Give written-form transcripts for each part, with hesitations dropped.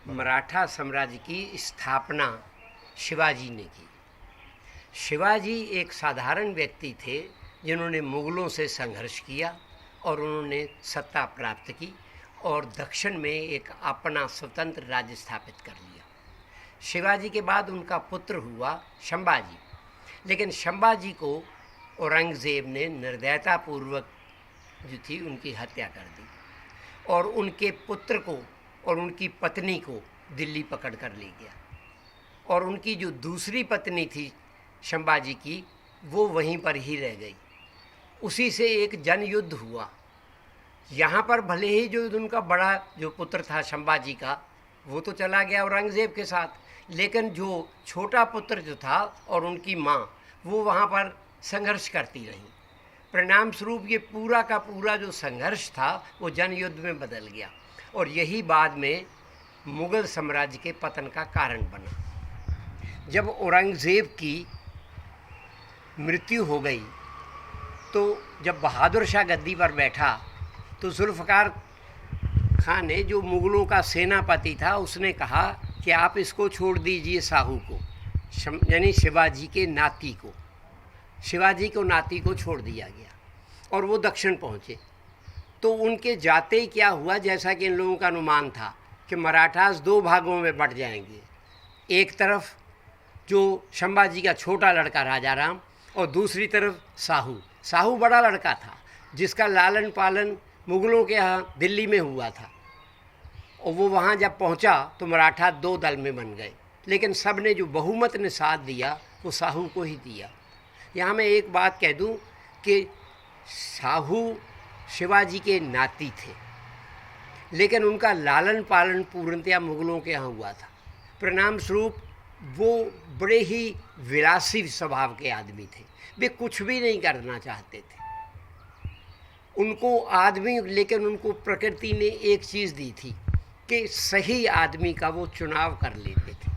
मराठा साम्राज्य की स्थापना शिवाजी ने की। शिवाजी एक साधारण व्यक्ति थे जिन्होंने मुग़लों से संघर्ष किया और उन्होंने सत्ता प्राप्त की और दक्षिण में एक अपना स्वतंत्र राज्य स्थापित कर लिया। शिवाजी के बाद उनका पुत्र हुआ संभाजी, लेकिन संभाजी को औरंगज़ेब ने निर्दयतापूर्वक जो थी उनकी हत्या कर दी और उनके पुत्र को और उनकी पत्नी को दिल्ली पकड़ कर ले गया और उनकी जो दूसरी पत्नी थी संभाजी की वो वहीं पर ही रह गई। उसी से एक जनयुद्ध हुआ। यहाँ पर भले ही जो उनका बड़ा जो पुत्र था संभाजी का वो तो चला गया औरंगज़ेब के साथ, लेकिन जो छोटा पुत्र जो था और उनकी माँ वो वहाँ पर संघर्ष करती रहीं। परिणाम स्वरूप ये पूरा का पूरा जो संघर्ष था वो जनयुद्ध में बदल गया और यही बाद में मुग़ल साम्राज्य के पतन का कारण बना। जब औरंगज़ेब की मृत्यु हो गई तो जब बहादुर शाह गद्दी पर बैठा तो जुल्फ़िकार खान ने, जो मुग़लों का सेनापति था, उसने कहा कि आप इसको छोड़ दीजिए साहू को, यानी शिवाजी के नाती को। शिवाजी को नाती को छोड़ दिया गया और वो दक्षिण पहुँचे। तो उनके जाते ही क्या हुआ, जैसा कि इन लोगों का अनुमान था कि मराठास दो भागों में बंट जाएंगे। एक तरफ जो संभाजी का छोटा लड़का राजा राम और दूसरी तरफ साहू। साहू बड़ा लड़का था जिसका लालन पालन मुग़लों के यहाँ दिल्ली में हुआ था और वो वहाँ जब पहुँचा तो मराठा दो दल में बन गए, लेकिन सब ने जो बहुमत ने साथ दिया वो साहू को ही दिया। यहाँ मैं एक बात कह दूँ कि साहू शिवाजी के नाती थे, लेकिन उनका लालन पालन पूर्णतया मुग़लों के यहाँ हुआ था। परिणाम स्वरूप वो बड़े ही विलासी स्वभाव के आदमी थे। वे कुछ भी नहीं करना चाहते थे उनको आदमी, लेकिन उनको प्रकृति ने एक चीज़ दी थी कि सही आदमी का वो चुनाव कर लेते थे।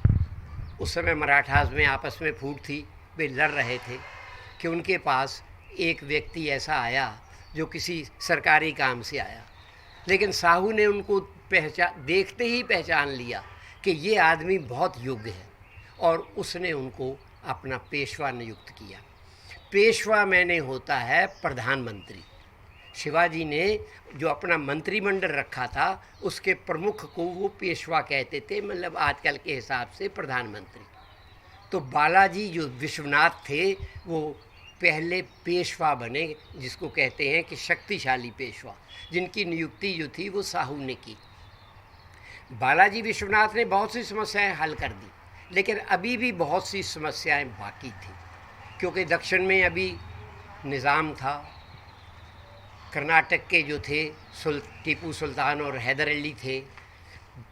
उस समय मराठास में आपस में फूट थी, वे लड़ रहे थे कि उनके पास एक व्यक्ति ऐसा आया जो किसी सरकारी काम से आया, लेकिन साहू ने उनको देखते ही पहचान लिया कि ये आदमी बहुत योग्य है और उसने उनको अपना पेशवा नियुक्त किया। पेशवा मैंने होता है प्रधानमंत्री। शिवाजी ने जो अपना मंत्रिमंडल रखा था उसके प्रमुख को वो पेशवा कहते थे, मतलब आजकल के हिसाब से प्रधानमंत्री। तो बालाजी जो विश्वनाथ थे वो पहले पेशवा बने, जिसको कहते हैं कि शक्तिशाली पेशवा, जिनकी नियुक्ति जो थी वो साहू ने की। बालाजी विश्वनाथ ने बहुत सी समस्याएं हल कर दी, लेकिन अभी भी बहुत सी समस्याएं बाकी थी, क्योंकि दक्षिण में अभी निज़ाम था। कर्नाटक के जो थे टीपू सुल्तान और हैदर अली थे।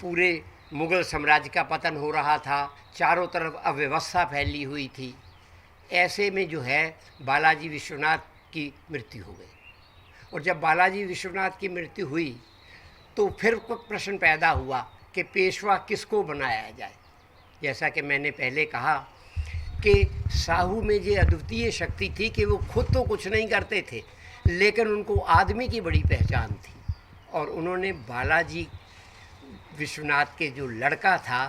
पूरे मुग़ल साम्राज्य का पतन हो रहा था, चारों तरफ अव्यवस्था फैली हुई थी। ऐसे में जो है बालाजी विश्वनाथ की मृत्यु हो गई और जब बालाजी विश्वनाथ की मृत्यु हुई तो फिर प्रश्न पैदा हुआ कि पेशवा किसको बनाया जाए। जैसा कि मैंने पहले कहा कि साहू में ये अद्वितीय शक्ति थी कि वो खुद तो कुछ नहीं करते थे, लेकिन उनको आदमी की बड़ी पहचान थी और उन्होंने बालाजी विश्वनाथ के जो लड़का था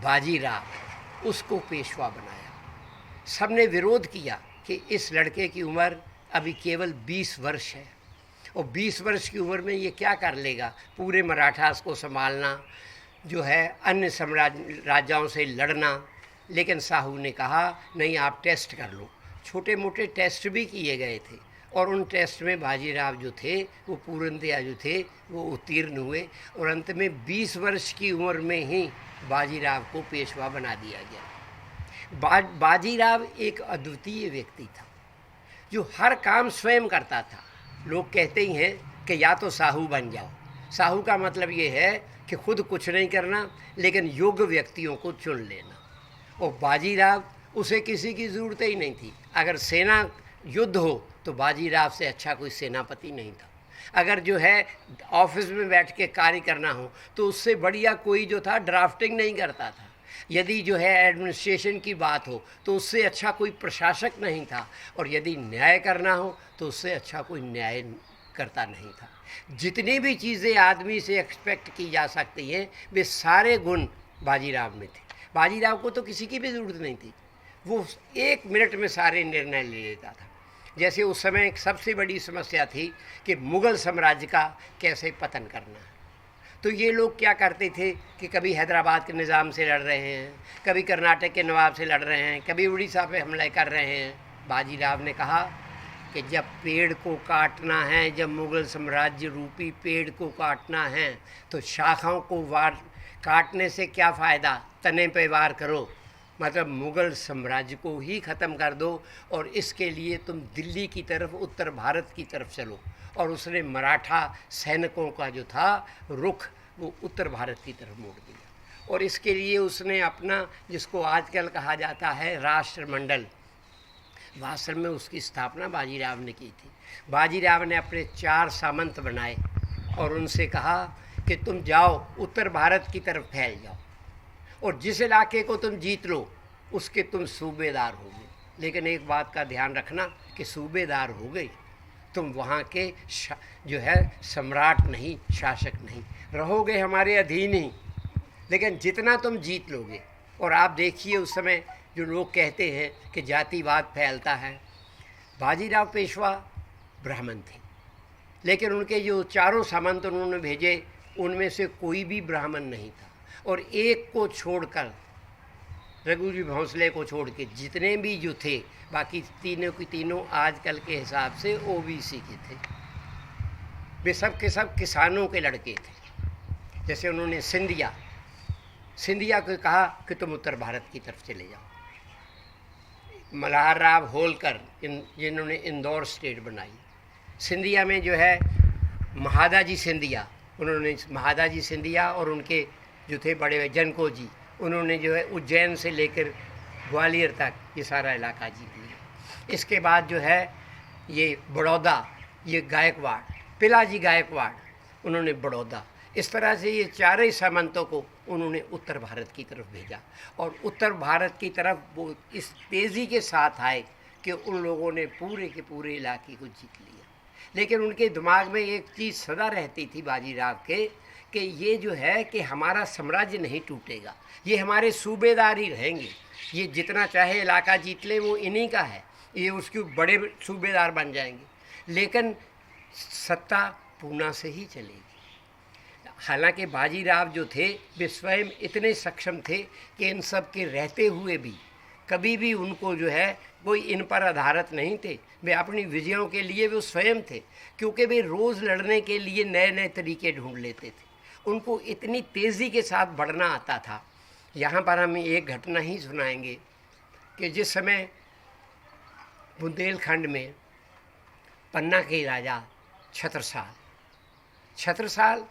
बाजीराव, उसको पेशवा बनाया। सब ने विरोध किया कि इस लड़के की उम्र अभी केवल 20 वर्ष है और 20 वर्ष की उम्र में ये क्या कर लेगा, पूरे मराठास को संभालना, जो है अन्य राजाओं से लड़ना। लेकिन साहू ने कहा नहीं, आप टेस्ट कर लो। छोटे मोटे टेस्ट भी किए गए थे और उन टेस्ट में बाजीराव जो थे वो पूर्णतया जो थे वो उत्तीर्ण हुए और अंत में 20 वर्ष की उम्र में ही बाजीराव को पेशवा बना दिया गया। बाजीराव एक अद्वितीय व्यक्ति था जो हर काम स्वयं करता था। लोग कहते ही हैं कि या तो साहू बन जाओ। साहू का मतलब ये है कि खुद कुछ नहीं करना, लेकिन योग्य व्यक्तियों को चुन लेना। और बाजीराव, उसे किसी की ज़रूरत ही नहीं थी। अगर सेना युद्ध हो तो बाजीराव से अच्छा कोई सेनापति नहीं था। अगर जो है ऑफिस में बैठ के कार्य करना हो तो उससे बढ़िया कोई जो था ड्राफ्टिंग नहीं करता था। यदि जो है एडमिनिस्ट्रेशन की बात हो तो उससे अच्छा कोई प्रशासक नहीं था और यदि न्याय करना हो तो उससे अच्छा कोई न्याय करता नहीं था। जितनी भी चीज़ें आदमी से एक्सपेक्ट की जा सकती हैं वे सारे गुण बाजीराव में थे। बाजीराव को तो किसी की भी ज़रूरत नहीं थी, वो 1 मिनट में सारे निर्णय ले लेता था। जैसे उस समय एक सबसे बड़ी समस्या थी कि मुग़ल साम्राज्य का कैसे पतन करना है। तो ये लोग क्या करते थे कि कभी हैदराबाद के निज़ाम से लड़ रहे हैं, कभी कर्नाटक के नवाब से लड़ रहे हैं, कभी उड़ीसा पे हमला कर रहे हैं। बाजीराव ने कहा कि जब पेड़ को काटना है, जब मुग़ल साम्राज्य रूपी पेड़ को काटना है तो शाखाओं को वार काटने से क्या फ़ायदा, तने पे वार करो, मतलब मुग़ल साम्राज्य को ही ख़त्म कर दो और इसके लिए तुम दिल्ली की तरफ, उत्तर भारत की तरफ चलो। और उसने मराठा सैनिकों का जो था रुख वो उत्तर भारत की तरफ मोड़ दिया। और इसके लिए उसने अपना, जिसको आजकल कहा जाता है राष्ट्रमंडल, वास्तव में उसकी स्थापना बाजीराव ने की थी। बाजीराव ने अपने 4 सामंत बनाए और उनसे कहा कि तुम जाओ उत्तर भारत की तरफ फैल जाओ और जिस इलाके को तुम जीत लो उसके तुम सूबेदार होगे। लेकिन एक बात का ध्यान रखना कि सूबेदार हो गए, तुम वहाँ के जो है सम्राट नहीं, शासक नहीं, रहोगे हमारे अधीन ही, लेकिन जितना तुम जीत लोगे। और आप देखिए उस समय जो लोग कहते हैं कि जातिवाद फैलता है, बाजीराव पेशवा ब्राह्मण थे, लेकिन उनके जो 4 सामंत उन्होंने भेजे उनमें से कोई भी ब्राह्मण नहीं था। और एक को छोड़कर, रघुजी भोंसले को छोड़ के जितने भी जो थे, बाकी तीनों की तीनों आजकल के हिसाब से ओबीसी के थे। वे सब के सब किसानों के लड़के थे। जैसे उन्होंने सिंधिया को कहा कि तुम उत्तर भारत की तरफ चले जाओ। मल्हार राव होलकर जिन्होंने इंदौर स्टेट बनाई, सिंधिया में जो है महादाजी सिंधिया, उन्होंने महादाजी सिंधिया और उनके जो थे बड़े जनको जी, उन्होंने जो है उज्जैन से लेकर ग्वालियर तक ये सारा इलाका जीत लिया। इसके बाद जो है ये बड़ौदा, ये गायकवाड़, पिलाजी गायकवाड़, उन्होंने बड़ौदा, इस तरह से ये 4 सामंतों को उन्होंने उत्तर भारत की तरफ भेजा। और उत्तर भारत की तरफ वो इस तेज़ी के साथ आए कि उन लोगों ने पूरे के पूरे इलाके को जीत लिया। लेकिन उनके दिमाग में एक चीज़ सदा रहती थी बाजीराव के, कि ये जो है कि हमारा साम्राज्य नहीं टूटेगा, ये हमारे सूबेदार ही रहेंगे, ये जितना चाहे इलाका जीत ले वो इन्हीं का है, ये उसके बड़े सूबेदार बन जाएंगे, लेकिन सत्ता पूना से ही चलेगी। हालांकि बाजीराव जो थे वे स्वयं इतने सक्षम थे कि इन सब के रहते हुए भी कभी भी उनको जो है कोई इन पर आधारित नहीं थे। वे अपनी विजयों के लिए वो स्वयं थे, क्योंकि वे रोज़ लड़ने के लिए नए नए तरीके ढूंढ लेते थे। उनको इतनी तेज़ी के साथ बढ़ना आता था। यहाँ पर हम एक घटना ही सुनाएंगे कि जिस समय बुंदेलखंड में पन्ना के राजा छत्रसाल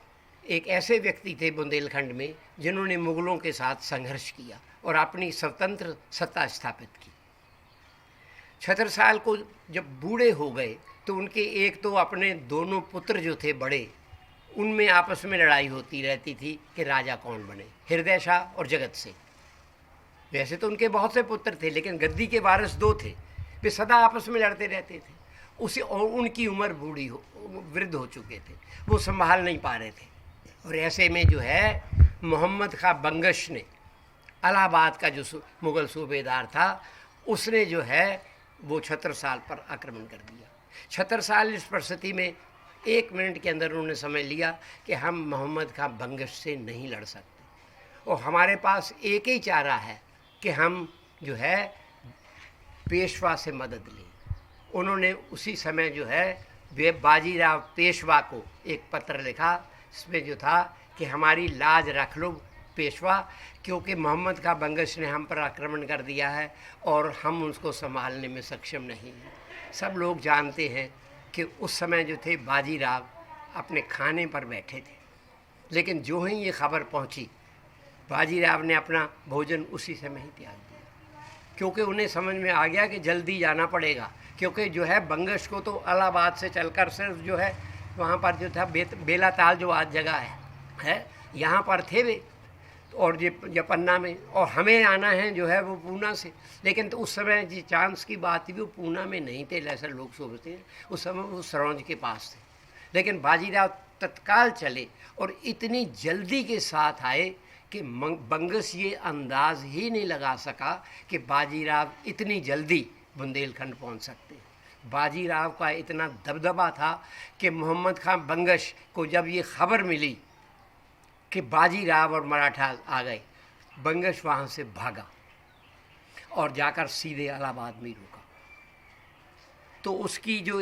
एक ऐसे व्यक्ति थे बुंदेलखंड में जिन्होंने मुग़लों के साथ संघर्ष किया और अपनी स्वतंत्र सत्ता स्थापित की। छत्रसाल को जब बूढ़े हो गए तो उनके एक तो अपने दोनों पुत्र जो थे बड़े, उनमें आपस में लड़ाई होती रहती थी कि राजा कौन बने, हृदय शाह और जगत सिंह। वैसे तो उनके बहुत से पुत्र थे, लेकिन गद्दी के वारिस 2 थे, वे सदा आपस में लड़ते रहते थे। उसे और उनकी उम्र वृद्ध हो चुके थे, वो संभाल नहीं पा रहे थे। और ऐसे में जो है मोहम्मद खां बंगश ने, इलाहाबाद का जो मुग़ल सूबेदार था, उसने जो है वो छत्रसाल पर आक्रमण कर दिया। छत्रसाल इस परिस्थिति में 1 मिनट के अंदर उन्होंने समझ लिया कि हम मोहम्मद खां बंगश से नहीं लड़ सकते और हमारे पास एक ही चारा है कि हम जो है पेशवा से मदद लें। उन्होंने उसी समय जो है वे बाजीराव पेशवा को एक पत्र लिखा, इसमें जो था कि हमारी लाज रख लो पेशवा, क्योंकि मोहम्मद खां बंगश ने हम पर आक्रमण कर दिया है और हम उसको संभालने में सक्षम नहीं हैं। सब लोग जानते हैं कि उस समय जो थे बाजीराव अपने खाने पर बैठे थे, लेकिन जो ही ये खबर पहुंची बाजीराव ने अपना भोजन उसी समय ही त्याग दिया, क्योंकि उन्हें समझ में आ गया कि जल्दी जाना पड़ेगा, क्योंकि जो है बंगश को तो इलाहाबाद से चलकर सिर्फ जो है वहाँ पर जो था बेला ताल जो आज जगह है यहाँ पर थे वे, और ये पन्ना में, और हमें आना है जो है वो पूना से। लेकिन तो उस समय जी चांस की बात थी, वो पूना में नहीं थे, ऐसा लोग सोचते हैं। उस समय वो सरौंज के पास थे, लेकिन बाजीराव तत्काल चले और इतनी जल्दी के साथ आए कि बंगस ये अंदाज ही नहीं लगा सका कि बाजीराव इतनी जल्दी बुंदेलखंड पहुंच सकते। बाजीराव का इतना दबदबा था कि मोहम्मद खान बंगश को जब ये खबर मिली कि बाजीराव और मराठा आ गए, बंगश वहाँ से भागा और जाकर सीधे इलाहाबाद में रुका। तो उसकी जो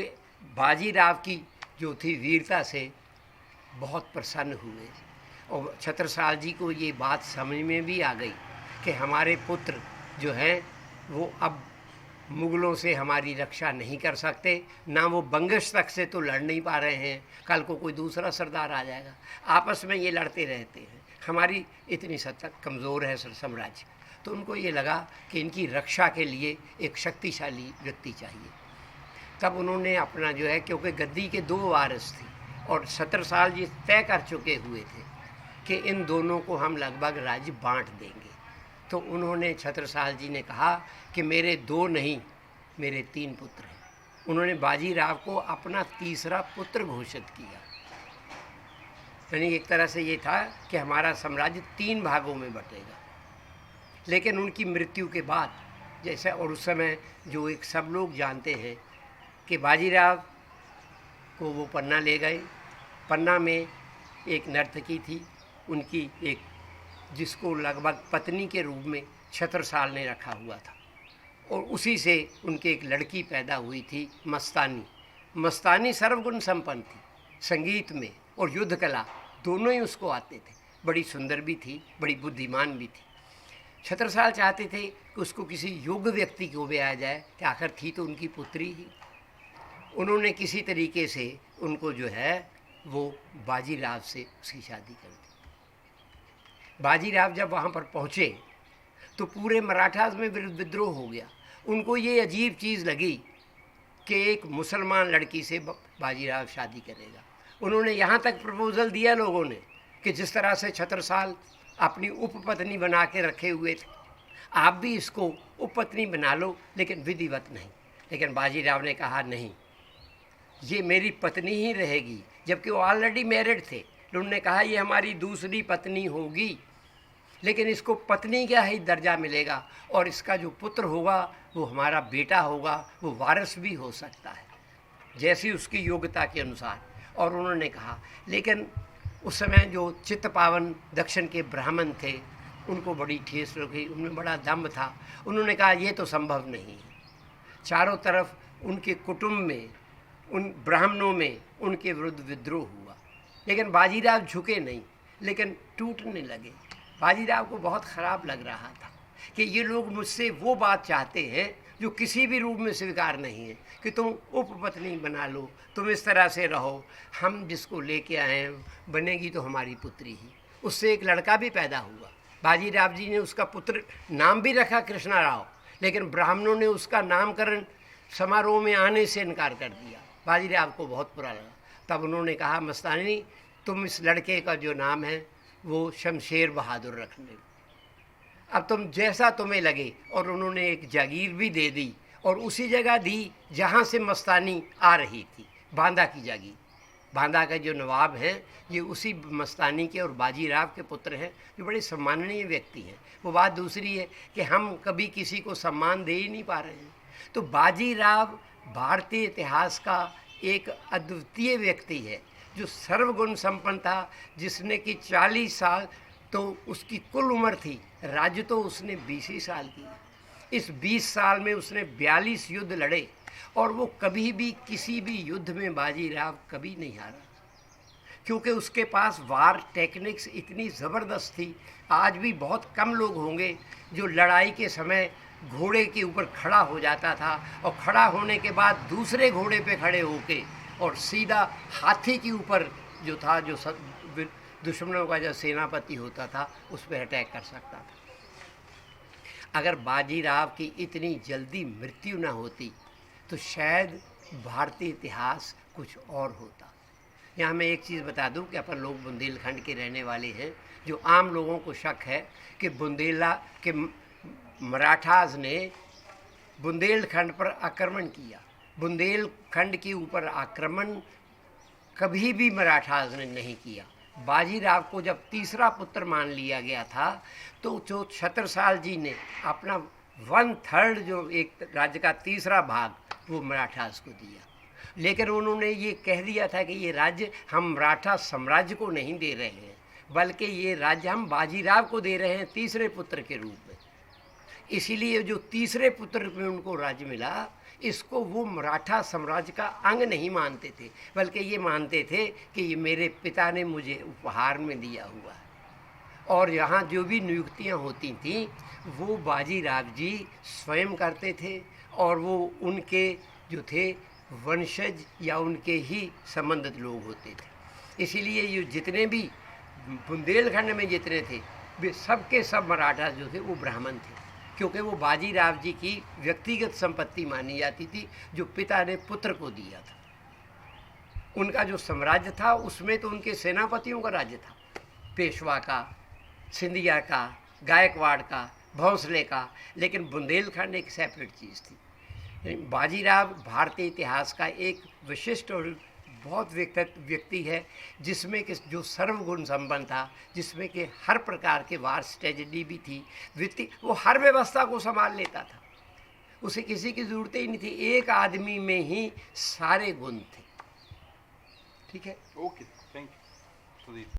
बाजीराव की जो थी वीरता से बहुत प्रसन्न हुए और छत्रसाल जी को ये बात समझ में भी आ गई कि हमारे पुत्र जो हैं वो अब मुग़लों से हमारी रक्षा नहीं कर सकते, ना वो बंगश तक से तो लड़ नहीं पा रहे हैं, कल को कोई दूसरा सरदार आ जाएगा, आपस में ये लड़ते रहते हैं, हमारी इतनी सत्ता कमज़ोर है साम्राज्य। तो उनको ये लगा कि इनकी रक्षा के लिए एक शक्तिशाली व्यक्ति चाहिए। तब उन्होंने अपना जो है, क्योंकि गद्दी के 2 वारिस थे और छत्रसाल जी तय कर चुके हुए थे कि इन दोनों को हम लगभग राज्य बांट देंगे, तो उन्होंने छत्रसाल जी ने कहा कि मेरे 2 नहीं, मेरे 3 पुत्र हैं। उन्होंने बाजीराव को अपना तीसरा पुत्र घोषित किया। यानी एक तरह से ये था कि हमारा साम्राज्य 3 भागों में बटेगा। लेकिन उनकी मृत्यु के बाद, जैसे और उस समय जो एक सब लोग जानते हैं कि बाजीराव को वो पन्ना ले गए। पन्ना में एक नर्तकी थी उनकी, एक जिसको लगभग पत्नी के रूप में छत्रसाल ने रखा हुआ था, और उसी से उनके एक लड़की पैदा हुई थी मस्तानी। मस्तानी सर्वगुण संपन्न थी, संगीत में और युद्ध कला दोनों ही उसको आते थे, बड़ी सुंदर भी थी, बड़ी बुद्धिमान भी थी। छत्रसाल चाहते थे कि उसको किसी योग्य व्यक्ति को ब्याया जाए, कि आखिर थी तो उनकी पुत्री ही। उन्होंने किसी तरीके से उनको जो है वो बाजीराव से उसकी शादी कर दी। बाजीराव जब वहाँ पर पहुँचे तो पूरे मराठास में विद्रोह हो गया। उनको ये अजीब चीज़ लगी कि एक मुसलमान लड़की से बाजीराव शादी करेगा। उन्होंने यहाँ तक प्रपोज़ल दिया लोगों ने कि जिस तरह से छत्रसाल अपनी उपपत्नी बना के रखे हुए थे, आप भी इसको उपपत्नी बना लो, लेकिन विधिवत नहीं। लेकिन बाजीराव ने कहा नहीं, ये मेरी पत्नी ही रहेगी, जबकि वो ऑलरेडी मैरिड थे। उन्होंने कहा ये हमारी दूसरी पत्नी होगी, लेकिन इसको पत्नी का ही दर्जा मिलेगा और इसका जो पुत्र होगा वो हमारा बेटा होगा, वो वारिस भी हो सकता है जैसी उसकी योग्यता के अनुसार। और उन्होंने कहा, लेकिन उस समय जो चित्तपावन दक्षिण के ब्राह्मण थे उनको बड़ी ठेस लगी, उनमें बड़ा दम्भ था। उन्होंने कहा ये तो संभव नहीं है। चारों तरफ उनके कुटुंब में, उन ब्राह्मणों में उनके विरुद्ध विद्रोह हुआ, लेकिन बाजीराव झुके नहीं, लेकिन टूटने लगे। बाजीराव को बहुत ख़राब लग रहा था कि ये लोग मुझसे वो बात चाहते हैं जो किसी भी रूप में स्वीकार नहीं है, कि तुम उपपत्नी बना लो, तुम इस तरह से रहो, हम जिसको लेके आए हैं बनेगी तो हमारी पुत्री ही। उससे एक लड़का भी पैदा हुआ। बाजीराव जी ने उसका पुत्र नाम भी रखा कृष्णा राव, लेकिन ब्राह्मणों ने उसका नामकरण समारोह में आने से इनकार कर दिया। बाजीराव को बहुत बुरा लगा। तब उन्होंने कहा, मस्तानी तुम इस लड़के का जो नाम है वो शमशेर बहादुर रखने लो, अब तुम जैसा तुम्हें लगे। और उन्होंने एक जागीर भी दे दी, और उसी जगह दी जहाँ से मस्तानी आ रही थी, बांदा की जागीर। बांदा का जो नवाब हैं ये उसी मस्तानी के और बाजीराव के पुत्र हैं, जो बड़े सम्माननीय व्यक्ति हैं। वो बात दूसरी है कि हम कभी किसी को सम्मान दे ही नहीं पा रहे हैं। तो बाजीराव भारतीय इतिहास का एक अद्वितीय व्यक्ति है जो सर्वगुण संपन्न था, जिसने कि 40 साल तो उसकी कुल उम्र थी, राज्य तो उसने 20 ही साल की। इस 20 साल में उसने 42 युद्ध लड़े, और वो कभी भी किसी भी युद्ध में बाजीराव कभी नहीं हारा, क्योंकि उसके पास वार टेक्निक्स इतनी ज़बरदस्त थी। आज भी बहुत कम लोग होंगे जो लड़ाई के समय घोड़े के ऊपर खड़ा हो जाता था, और खड़ा होने के बाद दूसरे घोड़े पे खड़े होके और सीधा हाथी के ऊपर जो था, जो दुश्मनों का जो सेनापति होता था, उस पर अटैक कर सकता था। अगर बाजीराव की इतनी जल्दी मृत्यु न होती तो शायद भारतीय इतिहास कुछ और होता। यहाँ मैं एक चीज़ बता दूँ कि अपन लोग बुंदेलखंड के रहने वाले हैं, जो आम लोगों को शक है कि मराठास ने बुंदेलखंड पर आक्रमण किया। बुंदेलखंड के ऊपर आक्रमण कभी भी मराठास ने नहीं किया। बाजीराव को जब तीसरा पुत्र मान लिया गया था तो जो छत्रसाल जी ने अपना 1/3 जो एक राज्य का तीसरा भाग वो मराठास को दिया, लेकिन उन्होंने ये कह दिया था कि ये राज्य हम मराठा साम्राज्य को नहीं दे रहे हैं, बल्कि ये राज्य हम बाजीराव को दे रहे हैं तीसरे पुत्र के रूप में। इसीलिए जो तीसरे पुत्र में उनको राज्य मिला, इसको वो मराठा साम्राज्य का अंग नहीं मानते थे, बल्कि ये मानते थे कि ये मेरे पिता ने मुझे उपहार में दिया हुआ है। और यहाँ जो भी नियुक्तियाँ होती थीं वो बाजीराव जी स्वयं करते थे, और वो उनके जो थे वंशज या उनके ही संबंधित लोग होते थे। इसीलिए ये जितने भी बुंदेलखंड में जितने थे वे सब के सब मराठा जो थे वो ब्राह्मण थे, क्योंकि वो बाजीराव जी की व्यक्तिगत संपत्ति मानी जाती थी जो पिता ने पुत्र को दिया था। उनका जो साम्राज्य था उसमें तो उनके सेनापतियों का राज्य था, पेशवा का, सिंधिया का, गायकवाड़ का, भोंसले का, लेकिन बुंदेलखंड एक सेपरेट चीज़ थी। बाजीराव भारतीय इतिहास का एक विशिष्ट और बहुत व्यक्ति है जिसमें कि जो सर्वगुण संपन्न था, जिसमें कि हर प्रकार के वार स्ट्रेटजी भी थी, वित्तीय, वो हर व्यवस्था को संभाल लेता था, उसे किसी की ज़रूरत ही नहीं थी, एक आदमी में ही सारे गुण थे। ठीक है, ओके, थैंक यू सुधीर।